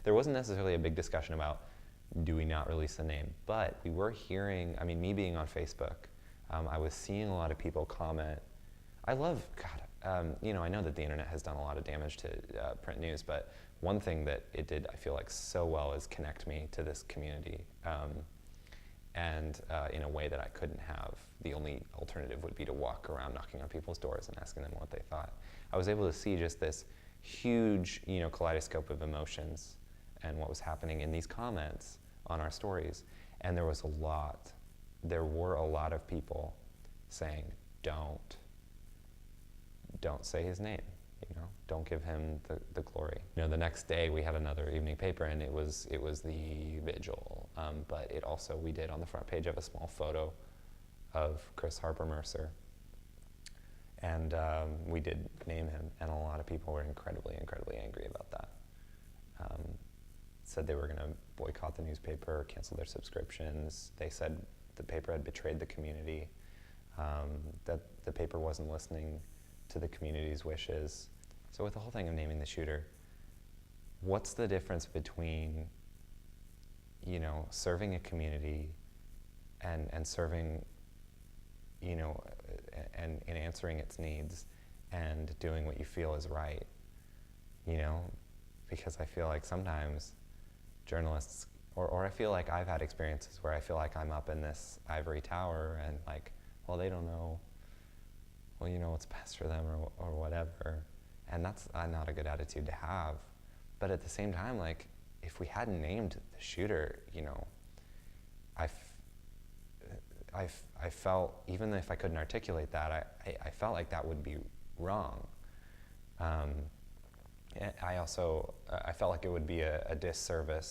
there wasn't necessarily a big discussion about do we not release the name, but we were hearing, I mean, me being on Facebook, I was seeing a lot of people comment. I love, God, you know, I know that the internet has done a lot of damage to print news, but one thing that it did, I feel like, so well is connect me to this community, and in a way that I couldn't have. The only alternative would be to walk around knocking on people's doors and asking them what they thought. I was able to see just this huge, you know, kaleidoscope of emotions and what was happening in these comments on our stories. And there were a lot of people saying, don't say his name, you know, don't give him the glory. You know, the next day we had another evening paper, and it was the vigil, but it also, we did on the front page have a small photo of Chris Harper Mercer, and we did name him, and a lot of people were incredibly angry about that. Said they were going to boycott the newspaper, cancel their subscriptions. They said the paper had betrayed the community, that the paper wasn't listening to the community's wishes. So with the whole thing of naming the shooter, what's the difference between, you know, serving a community and serving, you know, and answering its needs and doing what you feel is right, you know? Because I feel like sometimes journalists, or I feel like I've had experiences where I feel like I'm up in this ivory tower and like, well, they don't know, well, you know, what's best for them or whatever. And that's not a good attitude to have. But at the same time, like, if we hadn't named the shooter, you know, I felt, even if I couldn't articulate that, I felt like that would be wrong. I felt like it would be a disservice